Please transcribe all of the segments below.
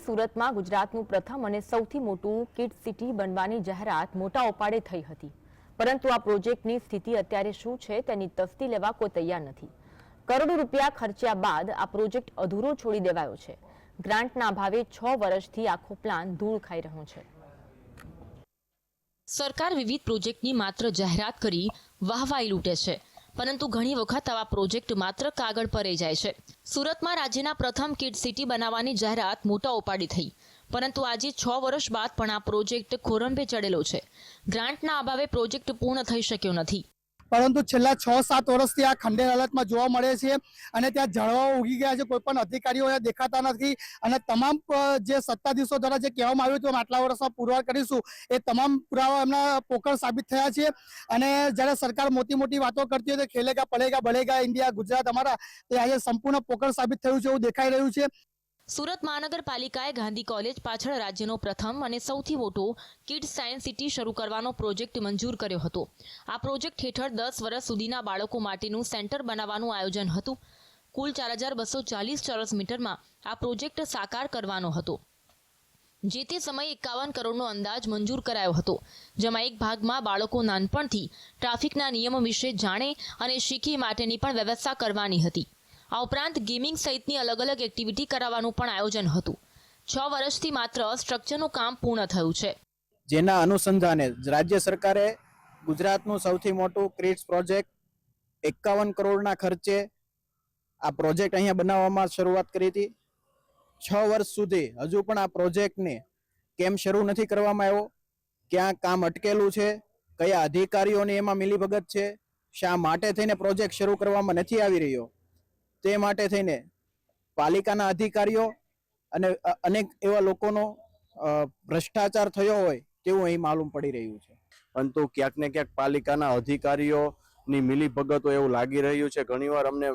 સુરતમાં ગુજરાતનું પ્રથમ અને સૌથી મોટું કિડ્સ સિટી બનવાની જાહેરાત મોટા ઉપાડે થઈ હતી, પરંતુ આ પ્રોજેક્ટની સ્થિતિ અત્યારે શું છે તેની તસ્દી લેવા કોઈ તૈયાર નથી। કરોડો રૂપિયા ખર્ચ્યા બાદ આ પ્રોજેક્ટ અધૂરો છોડી દેવાયો છે। ગ્રાન્ટના અભાવે 6 વર્ષથી આખો પ્લાન ધૂળ ખાઈ રહ્યો છે। સરકાર વિવિધ પ્રોજેક્ટની માત્ર જાહેરાત કરી વાહવાઈ લૂંટે છે, પરંતુ ઘણી વખત આવા પ્રોજેક્ટ માત્ર કાગળ પર રહી જાય છે। સુરતમાં રાજ્યના પ્રથમ કિડ સિટી બનાવવાની જાહેરાત મોટા ઉપાડી થઈ, પરંતુ આજે 6 વર્ષ બાદ પણ આ પ્રોજેક્ટ ખોરંભે ચડેલો છે। ગ્રાન્ટના અભાવે પ્રોજેક્ટ પૂર્ણ થઈ શક્યો નથી, પરંતુ છેલ્લા 6-7 વર્ષથી આ ખંડેર હાલતમાં જોવા મળે છે અને ત્યાં ઝાડવાઓ ઉગી ગયા છે। કોઈ પણ અધિકારીઓ દેખાતા નથી અને તમામ જે સત્તાધીશો દ્વારા જે કહેવામાં આવ્યું હતું આટલા વર્ષમાં પુરવાર કરીશું, એ તમામ પુરાવા એમના પોકળ સાબિત થયા છે। અને જ્યારે સરકાર મોટી મોટી વાતો કરતી હોય તો ખેલેગા પડેગા બળેગા ઇન્ડિયા ગુજરાત અમારા, તે આજે સંપૂર્ણ પોકળ સાબિત થયું છે એવું દેખાઈ રહ્યું છે। સુરત મહાનગરપાલિકાએ ગાંધી કોલેજ પાછળ રાજ્યનો પ્રથમ અને સૌથી મોટો કિડ્સ સાયન્સ સિટી શરૂ કરવાનો પ્રોજેક્ટ મંજૂર કર્યો હતો। આ પ્રોજેક્ટ હેઠળ 10 વર્ષ સુધીના બાળકો માટેનું સેન્ટર બનાવવાનું આયોજન હતું। કુલ 4240 ચોરસ મીટરમાં આ પ્રોજેક્ટ સાકાર કરવાનો હતો। જે તે સમયે 51 કરોડનો અંદાજ મંજૂર કરાયો હતો, જેમાં એક ભાગમાં બાળકો નાનપણથી ટ્રાફિકના નિયમો વિશે જાણે અને શીખે માટેની પણ વ્યવસ્થા કરવાની હતી। આ ઉપરાંત ગેમિંગ સહિતની અલગ અલગ એક્ટિવિટી કરાવવાનું પણ આયોજન હતું। 6 વર્ષથી માત્ર સ્ટ્રક્ચરનું કામ પૂર્ણ થયું છે, જેના અનુસંધાને રાજ્ય સરકારે ગુજરાતનું સૌથી મોટું કિડ્સ પ્રોજેક્ટ 51 કરોડના ખર્ચે આ પ્રોજેક્ટ અહીંયા બનાવવામાં શરૂઆત કરી હતી। 6 વર્ષ સુધી હજુ પણ આ પ્રોજેક્ટને કેમ શરૂ નથી કરવામાં આવ્યો, ક્યાં કામ અટકેલું છે, કયા અધિકારીઓની એમાં મિલીભગત છે, શા માટે થઈને પ્રોજેક્ટ શરૂ કરવામાં નથી આવી રહ્યો, તે માટે થઈને પાલિકાના અધિકારીઓ અને અનેક એવા લોકોનો ભ્રષ્ટાચાર થયો હોય તેવું અહીં માલુમ પડી રહ્યું છે। પરંતુ ક્યાંક ને ક્યાંક પાલિકાના અધિકારીઓની મિલીભગતો એવું લાગી રહ્યું છે। ઘણીવાર અમને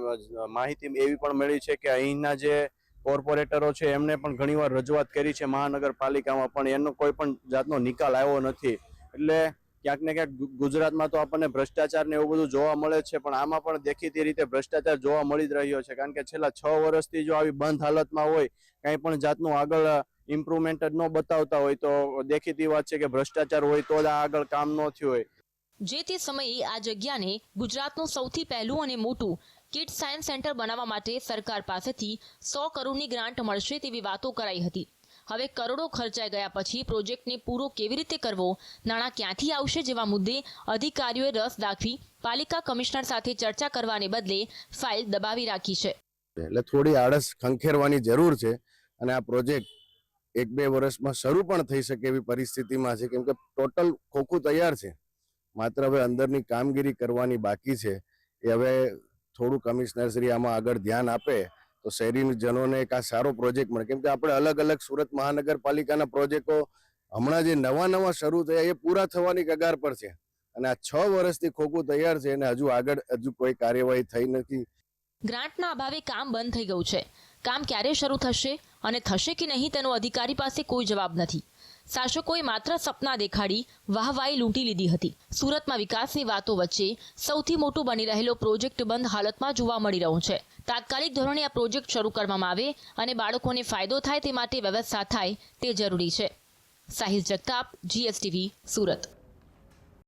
માહિતી એવી પણ મળી છે કે અહીંના જે કોર્પોરેટરો છે એમને પણ ઘણીવાર રજૂઆત કરી છે મહાનગરપાલિકામાં, પણ એનો કોઈ પણ જાતનો નિકાલ આવ્યો નથી। એટલે ક્યાંક ને ક્યાંક ગુજરાતમાં તો આપણને ભ્રષ્ટાચાર ને એવું બધું જોવા મળે છે, પણ આમાં પણ દેખીતી રીતે ભ્રષ્ટાચાર જોવા મળી જ રહ્યો છે। કારણ કે છેલ્લા 6 વર્ષથી જો આવી બંધ હાલતમાં હોય, કંઈ પણ જાતનું આગળ ઇમ્પ્રુવમેન્ટ જ ન બતાવતા હોય તો દેખીતી વાત છે કે ભ્રષ્ટાચાર હોય તો જ આગળ કામ ન થયું હોય। જે તે સમયે આ જગ્યાને ગુજરાતનું સૌથી પહેલું અને મોટું કિડ્સ સાયન્સ સેન્ટર બનાવવા માટે સરકાર પાસેથી 100 કરોડની ગ્રાન્ટ મળશે તેવી વાતો કરાઈ હતી। હવે કરોડો ખર્ચાઈ ગયા પછી પ્રોજેક્ટને પૂરો કેવી રીતે કરવો, નાણાં ક્યાંથી આવશે જેવા મુદ્દે અધિકારીઓએ રસ દાખવી પાલિકા કમિશનર સાથે ચર્ચા કરવાને બદલે ફાઇલ દબાવી રાખી છે। એટલે થોડી આળસ ખંખેરવાની જરૂર છે અને આ પ્રોજેક્ટ 1-2 વર્ષમાં શરૂ પણ થઈ શકે એવી પરિસ્થિતિમાં છે, કેમ કે ટોટલ ખોખું તૈયાર છે, માત્ર હવે અંદરની કામગીરી કરવાની બાકી છે। એ હવે થોડું કમિશનર શ્રી આમાં આગળ ધ્યાન આપે તો શહેરીજનોને એક આ સારો પ્રોજેક્ટ મળે, કેમ કે આપણે અલગ અલગ સુરત મહાનગરપાલિકાના પ્રોજેક્ટો હમણાં જે નવા શરૂ થયા એ પૂરા થવાની કગાર પર છે અને આ 6 વર્ષથી ખોખું તૈયાર છે અને હજુ કોઈ કાર્યવાહી થઈ નથી। ગ્રાન્ટના અભાવે કામ બંધ થઈ ગયું છે। કામ ક્યારે શરૂ થશે અને થશે કે નહીં તેનો અધિકારી પાસે કોઈ જવાબ નથી। શાસકોએ માત્ર સપના દેખાડી વાહવાઈ લૂંટી લીધી હતી। સુરતમાં વિકાસની વાતો વચ્ચે સૌથી મોટું બની રહેલો પ્રોજેક્ટ બંધ હાલતમાં જોવા મળી રહ્યો છે। તાત્કાલિક ધોરણે આ પ્રોજેક્ટ શરૂ કરવામાં આવે અને બાળકોને ફાયદો થાય તે માટે વ્યવસ્થા થાય તે જરૂરી છે। સાહિલ જગતાપ, GSTV, સુરત।